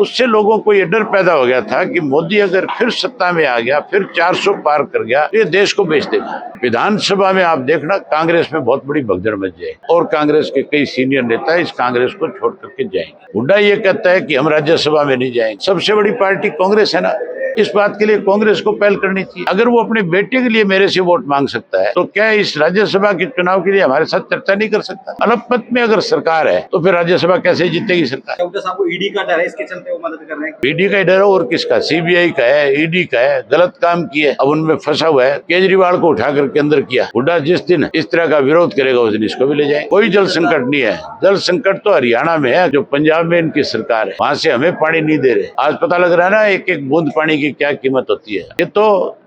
उससे लोगों को ये डर पैदा हो गया था कि मोदी अगर फिर सत्ता में आ गया, फिर 400 पार कर गया, तो ये देश को बेच देगा। विधानसभा में आप देखना, कांग्रेस में बहुत बड़ी भगदड़ मच जाएगी और कांग्रेस के कई सीनियर नेता इस कांग्रेस को छोड़ करके जाएंगे। हुड्डा ये कहता है कि हम राज्यसभा में नहीं जाएंगे। सबसे बड़ी पार्टी कांग्रेस है ना, इस बात के लिए कांग्रेस को पहल करनी चाहिए। अगर वो अपने बेटे के लिए मेरे से वोट मांग सकता है, तो क्या इस राज्यसभा के चुनाव के लिए हमारे साथ चर्चा नहीं कर सकता? अल्पमत में अगर सरकार है तो फिर राज्यसभा कैसे जीतेगी सरकार? साहब को ईडी का डर है, इसके चलते वो मदद कर रहे हैं। ईडी का डर है और किसका? सीबीआई का है, ईडी का है। गलत काम किए, अब उनमें फंसा हुआ है। केजरीवाल को उठा करके अंदर किया। हुड्डा जिस दिन इस तरह का विरोध करेगा उस दिन इसको भी ले जाए। कोई जल संकट नहीं है। जल संकट तो हरियाणा में है, जो पंजाब में इनकी सरकार है, वहाँ से हमें पानी नहीं दे रहे। आज पता लग रहा है ना एक एक बूंद पानी की क्या कीमत होती है। ये तो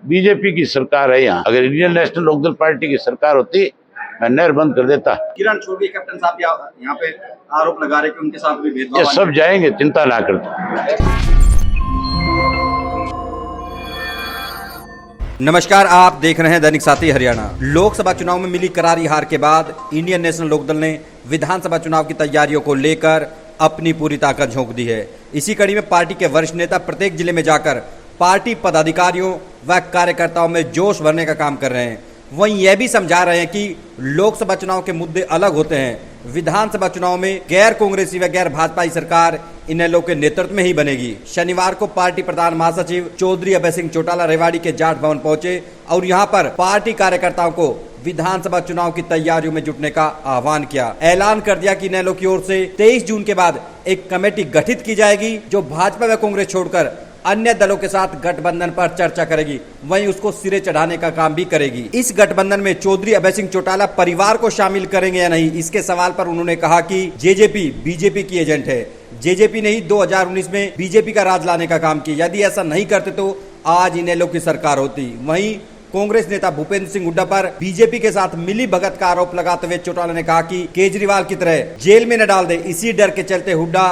बीजेपी की सरकार है यहाँ। अगर इंडियन नेशनल लोकदल पार्टी की सरकार होती, मैं नहर बंद कर देता। किरण छोड़िए, कैप्टन साहब यहाँ पे आरोप लगा रहे कि उनके साथ भी भेदभाव। ये सब जाएंगे, चिंता ना कर। नमस्कार, आप देख रहे हैं दैनिक साथी हरियाणा। लोकसभा चुनाव में मिली करारी हार के बाद इंडियन नेशनल लोकदल ने विधानसभा चुनाव की तैयारियों को लेकर अपनी पूरी ताकत झोंक दी है। इसी कड़ी में पार्टी के वरिष्ठ नेता प्रत्येक जिले में जाकर पार्टी पदाधिकारियों व कार्यकर्ताओं में जोश भरने का काम कर रहे हैं। वहीं यह भी समझा रहे हैं कि लोकसभा चुनाव के मुद्दे अलग होते हैं। विधानसभा चुनाव में गैर कांग्रेसी व गैर भाजपाई सरकार इनेलो के नेतृत्व में ही बनेगी। शनिवार को पार्टी प्रधान महासचिव चौधरी अभय सिंह चौटाला रेवाड़ी के जाट भवन पहुंचे और यहां पर पार्टी कार्यकर्ताओं को विधानसभा चुनाव की तैयारियों में जुटने का आह्वान किया। ऐलान कर दिया कि इनेलो की ओर से 23 जून के बाद एक कमेटी गठित की जाएगी जो भाजपा व कांग्रेस छोड़कर अन्य दलों के साथ गठबंधन पर चर्चा करेगी, वहीं उसको सिरे चढ़ाने का काम भी करेगी। इस गठबंधन में चौधरी अभय सिंह चौटाला परिवार को शामिल करेंगे या नहीं, इसके सवाल पर उन्होंने कहा कि जेजेपी बीजेपी की एजेंट है। जेजेपी ने ही 2019 में बीजेपी का राज लाने का काम किया। यदि ऐसा नहीं करते तो आज इनेलो की सरकार होती। वहीं कांग्रेस नेता भूपेंद्र सिंह हुड्डा पर बीजेपी के साथ मिली भगत का आरोप लगाते हुए चौटाला ने कहा कि केजरीवाल की तरह जेल में न डाल दे, इसी डर के चलते हुड्डा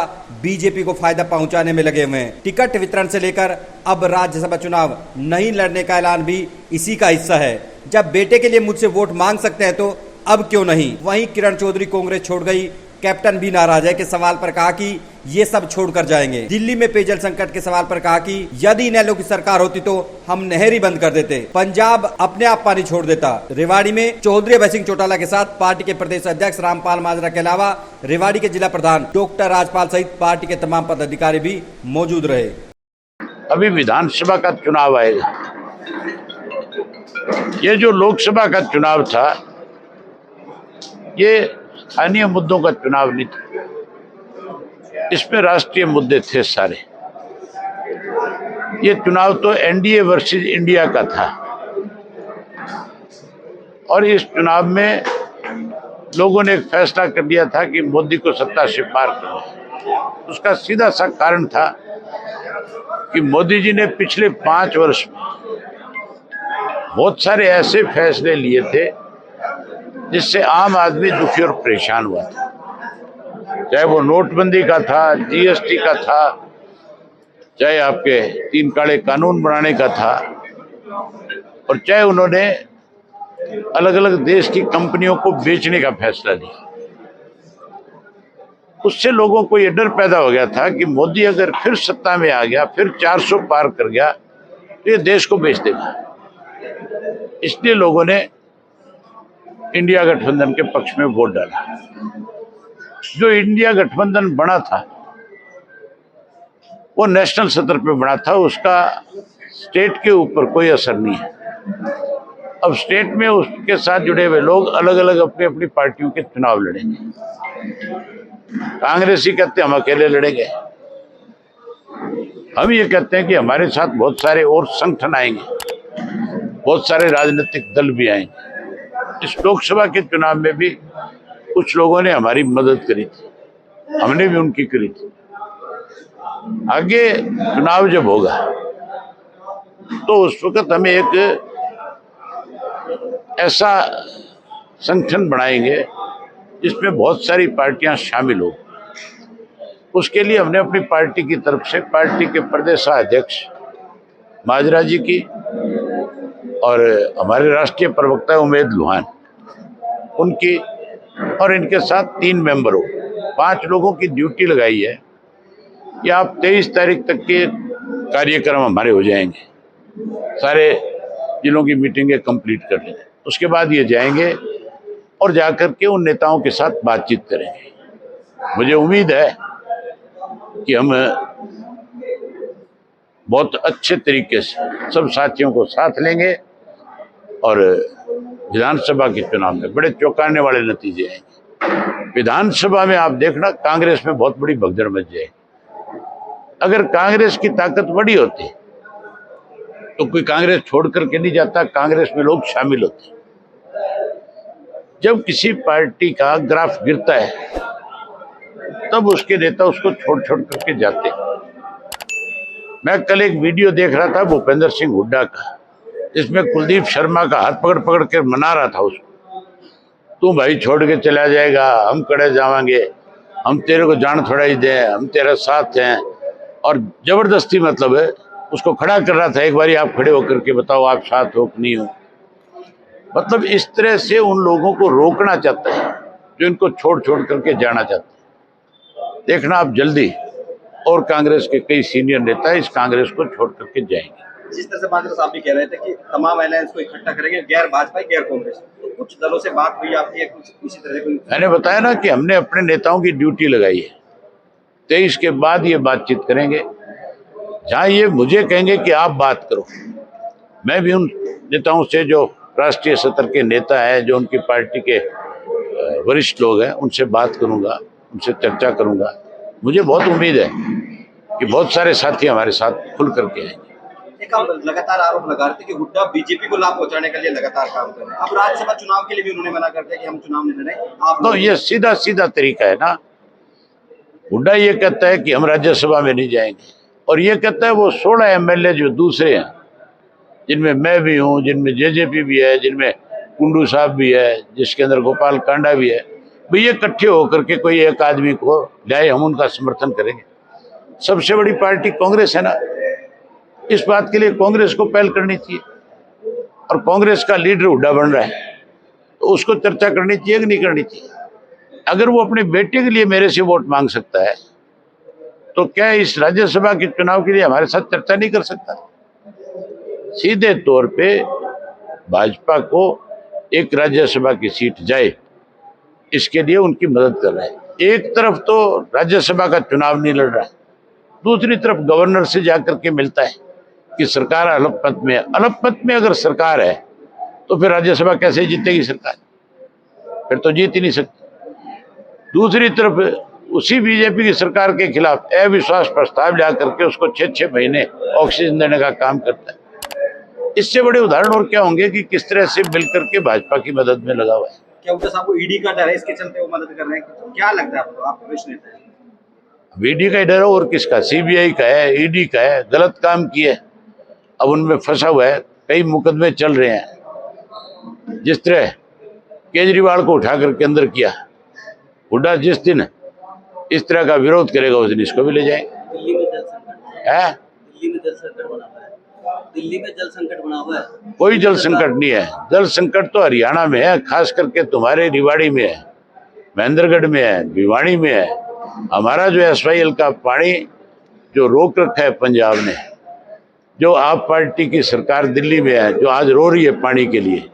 बीजेपी को फायदा पहुंचाने में लगे हुए हैं। टिकट वितरण से लेकर अब राज्यसभा चुनाव नहीं लड़ने का ऐलान भी इसी का हिस्सा है। जब बेटे के लिए मुझसे वोट मांग सकते हैं तो अब क्यों नहीं। वहीं किरण चौधरी कांग्रेस छोड़ गई, कैप्टन भी नाराज है के सवाल पर कहा कि ये सब छोड़कर जाएंगे। दिल्ली में पेयजल संकट के सवाल पर कहा कि यदि इनेलो की सरकार होती तो हम नहर ही बंद कर देते, पंजाब अपने आप पानी छोड़ देता। रेवाड़ी में चौधरी अभय सिंह चौटाला के साथ पार्टी के प्रदेश अध्यक्ष रामपाल माजरा के अलावा रेवाड़ी के जिला प्रधान डॉक्टर राजपाल सहित पार्टी के तमाम पदाधिकारी भी मौजूद रहे। अभी विधानसभा का चुनाव आएगा। ये जो लोकसभा का चुनाव था, ये स्थानीय मुद्दों का चुनाव नहीं था, इसमें राष्ट्रीय मुद्दे थे सारे। ये चुनाव तो एनडीए वर्सेस इंडिया का था और इस चुनाव में लोगों ने एक फैसला कर लिया था कि मोदी को सत्ता से पार करना। उसका सीधा सा कारण था कि मोदी जी ने पिछले 5 वर्ष में बहुत सारे ऐसे फैसले लिए थे जिससे आम आदमी दुखी और परेशान हुआ था। चाहे वो नोटबंदी का था, जीएसटी का था, चाहे आपके 3 काले कानून बनाने का था, और चाहे उन्होंने अलग अलग देश की कंपनियों को बेचने का फैसला लिया। उससे लोगों को ये डर पैदा हो गया था कि मोदी अगर फिर सत्ता में आ गया, फिर 400 पार कर गया, तो ये देश को बेच देगा। इसलिए लोगों ने इंडिया गठबंधन के पक्ष में वोट डाला। जो इंडिया गठबंधन बना था वो नेशनल सतर पे बना था, उसका स्टेट के ऊपर कोई असर नहीं है। अब स्टेट में उसके साथ जुड़े हुए लोग अलग अलग अपनी अपनी पार्टियों के चुनाव लड़ेंगे। कांग्रेसी कहते हैं हम अकेले लड़ेंगे, हम ये कहते हैं कि हमारे साथ बहुत सारे और संगठन आएंगे, बहुत सारे राजनीतिक दल भी आएंगे। इस लोकसभा के चुनाव में भी कुछ लोगों ने हमारी मदद करी थी, हमने भी उनकी करी थी। आगे चुनाव जब होगा तो उस वक्त हमें एक ऐसा संगठन बनाएंगे जिसमें बहुत सारी पार्टियां शामिल हो। उसके लिए हमने अपनी पार्टी की तरफ से पार्टी के प्रदेशाध्यक्ष माजरा जी की और हमारे राष्ट्रीय प्रवक्ता उमेद लोहान उनकी और इनके साथ 3 मेंबरों 5 लोगों की ड्यूटी लगाई है कि आप 23 तारीख तक के कार्यक्रम हमारे हो जाएंगे, सारे जिलों की मीटिंगें कंप्लीट कर लेंगे। उसके बाद ये जाएंगे और जाकर के उन नेताओं के साथ बातचीत करेंगे। मुझे उम्मीद है कि हम बहुत अच्छे तरीके से सब साथियों को साथ लेंगे और विधानसभा के चुनाव में बड़े चौंकाने वाले नतीजे आएंगे। विधानसभा में आप देखना, कांग्रेस में बहुत बड़ी भगदड़ मच जाएगी। अगर कांग्रेस की ताकत बड़ी होती तो कोई कांग्रेस छोड़ करके नहीं जाता, कांग्रेस में लोग शामिल होते। जब किसी पार्टी का ग्राफ गिरता है तब उसके नेता उसको छोड़ छोड़ करके जाते हैं। मैं कल एक वीडियो देख रहा था भूपेंद्र सिंह हुड्डा का, जिसमें कुलदीप शर्मा का हाथ पकड़ पकड़ के मना रहा था उसको, तू भाई छोड़ के चला जाएगा, हम कड़े जावांगे, हम तेरे को जान थोड़ा ही दें, हम तेरा साथ हैं, और जबरदस्ती मतलब है उसको खड़ा कर रहा था। एक बारी आप खड़े होकर के बताओ आप साथ हो कि नहीं हो। मतलब इस तरह से उन लोगों को रोकना चाहता है जो इनको छोड़ छोड़ करके जाना चाहते हैं। देखना आप जल्दी, और कांग्रेस के कई सीनियर नेता इस कांग्रेस को छोड़ करके जाएंगे। जिस तरह से भाजपा साहब भी कह रहे थे कि तमाम अलायंस को इकट्ठा करेंगे, गैर भाजपा गैर कांग्रेस, तो कुछ दलों से बात हुई आपकी, कुछ इसी तरह से? मैंने बताया ना कि हमने अपने नेताओं की ड्यूटी लगाई है। 23 के बाद ये बातचीत करेंगे। जहाँ ये मुझे कहेंगे कि आप बात करो, मैं भी उन नेताओं से जो राष्ट्रीय स्तर के नेता हैं, जो उनकी पार्टी के वरिष्ठ लोग हैं, उनसे बात करूंगा, उनसे चर्चा करूंगा। मुझे बहुत उम्मीद है कि बहुत सारे साथी हमारे साथ खुल करके आएंगे। एक आप लगातार आरोप लगा रहे थे कि हुड्डा बीजेपी को लाभ पहुंचाने के लिए लगातार काम कर रहे हैं। अब राज्यसभा चुनाव के लिए भी उन्होंने मना कर दिया कि हम चुनाव नहीं लड़े। आप तो ये सीधा सीधा तरीका है ना। हुड्डा ये कहता है कि हम राज्यसभा में नहीं जाएंगे, और ये कहता है वो 16 MLA जो दूसरे हैं, जिनमें मैं भी हूँ, जिनमें जेजेपी भी है, जिनमें कुंडू साहब भी है, जिसके अंदर गोपाल कांडा भी है, भाई ये इकट्ठे होकर के कोई एक आदमी को लाए, हम उनका समर्थन करेंगे। सबसे बड़ी पार्टी कांग्रेस है ना, इस बात के लिए कांग्रेस को पहल करनी चाहिए, और कांग्रेस का लीडर हुड्डा बन रहा है तो उसको चर्चा करनी चाहिए कि नहीं करनी चाहिए। अगर वो अपने बेटे के लिए मेरे से वोट मांग सकता है तो क्या इस राज्यसभा के चुनाव के लिए हमारे साथ चर्चा नहीं कर सकता? सीधे तौर पे भाजपा को एक राज्यसभा की सीट जाए, इसके लिए उनकी मदद कर रहा है। एक तरफ तो राज्यसभा का चुनाव नहीं लड़ रहा है, दूसरी तरफ गवर्नर से जाकर के मिलता है कि सरकार अल्पमत में है। अल्पमत में अगर सरकार है तो फिर राज्यसभा कैसे जीतेगी सरकार? फिर तो जीत ही नहीं सकती। दूसरी तरफ उसी बीजेपी की सरकार के खिलाफ अविश्वास प्रस्ताव ला करके उसको 6-6 महीने ऑक्सीजन देने का काम करता है। इससे बड़े उदाहरण और क्या होंगे कि किस तरह से मिलकर के भाजपा की मदद में लगा हुआ है। क्या हुड्डा साहब को ईडी का डर है, इसके चलते वो मदद कर रहे हैं? क्या लगता है आपको? आप वरिष्ठ नेता हैं। ईडी का डर है और किसका? सीबीआई का है, ईडी का है। गलत काम किए, अब उनमें फंसा हुआ है, कई मुकदमे चल रहे हैं। जिस तरह केजरीवाल को उठा करके अंदर किया, हुड्डा जिस दिन इस तरह का विरोध करेगा उस दिन इसको भी ले जाएंगे। दिल्ली में जल संकट है, दिल्ली में जल संकट बना हुआ है। दिल्ली में जल संकट बना हुआ है। कोई जल संकट नहीं है। जल संकट तो हरियाणा में है, खास करके तुम्हारे रिवाड़ी में है, महेंद्रगढ़ में है, भिवाड़ी में है। हमारा जो SYL का पानी जो रोक रखा है पंजाब ने, जो आप पार्टी की सरकार दिल्ली में है, जो आज रो रही है पानी के लिए,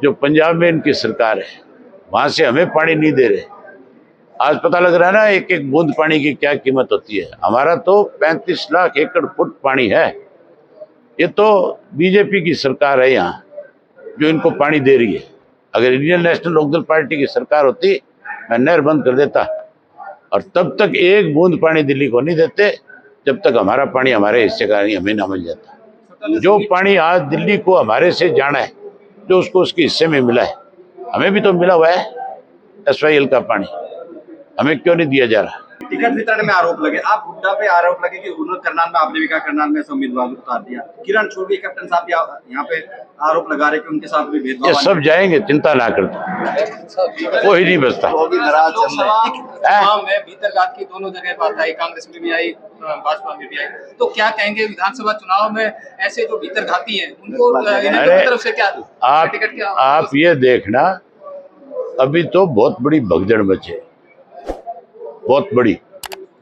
जो पंजाब में इनकी सरकार है, वहां से हमें पानी नहीं दे रहे। आज पता लग रहा है ना एक एक बूंद पानी की क्या कीमत होती है। हमारा तो 35 लाख एकड़ फुट पानी है। ये तो बीजेपी की सरकार है यहाँ जो इनको पानी दे रही है। अगर इंडियन नेशनल लोकदल पार्टी की सरकार होती, मैं नहर बंद कर देता, और तब तक एक बूंद पानी दिल्ली को नहीं देते जब तक हमारा पानी हमारे हिस्से का नहीं, हमें ना मिल जाता। जो पानी आज दिल्ली को हमारे से जाना है, जो उसको उसके हिस्से में मिला है, हमें भी तो मिला हुआ है SYL का पानी, हमें क्यों नहीं दिया जा रहा? टिकट वितरण में आरोप लगे, आप हुड्डा पे आरोप लगे कि उन्होंने करनाल में, आपने भी कहा करनाल में उम्मीदवार उतार दिया। किरण छोड़वी कैप्टन साहब यहाँ पे आरोप लगा रहे कि उनके साथ भी भेदभाव। ये सब जाएंगे, चिंता ना कर, कोई नहीं बचता। में भीतरघात की दोनों जगह बात आई, कांग्रेस में भी आई, भाजपा में भी आई। तो क्या कहेंगे विधानसभा चुनाव में ऐसे जो भीतरघाती हैं उनको तरफ से क्या टिकट क्या? आप ये देखना, अभी तो बहुत बड़ी भगदड़ मची, बहुत बड़ी।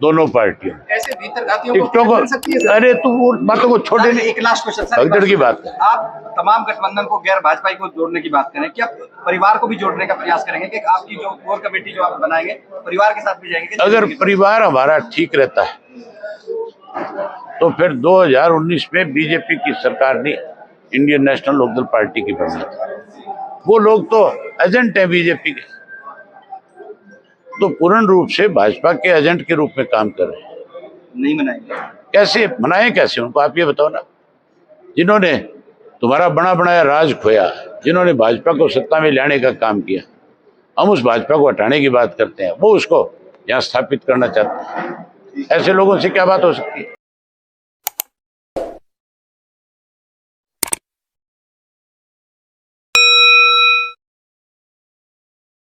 दोनों पार्टियों में। ऐसे भीतरघातियों को टिकटों मिल सकती है को, सर? अरे तू वो बातों को छोड़े नहीं। एक लास्ट क्वेश्चन सर, भगदड़ की बात है। आप तमाम गठबंधन को, गैर भाजपाई को जोड़ने की बात करें, क्या परिवार को भी जोड़ने का प्रयास करेंगे कि आपकी जो कोर कमेटी जो आप बनाएंगे परिवार के साथ भी जाएंगे? अगर परिवार हमारा ठीक रहता है तो फिर 2019 में बीजेपी की सरकार ने इंडियन नेशनल लोकदल पार्टी की बनी थी। वो लोग तो एजेंट हैं बीजेपी के, तो पूर्ण रूप से भाजपा के एजेंट के रूप में काम कर रहे हैं। नहीं मनाएंगे? कैसे मनाएं, कैसे उनको आप ये बताओ ना। जिन्होंने तुम्हारा बना बनाया राज खोया, जिन्होंने भाजपा को सत्ता में लाने का काम किया, हम उस भाजपा को हटाने की बात करते हैं, वो उसको यहाँ स्थापित करना चाहते हैं। ऐसे लोगों से क्या बात हो सकती है?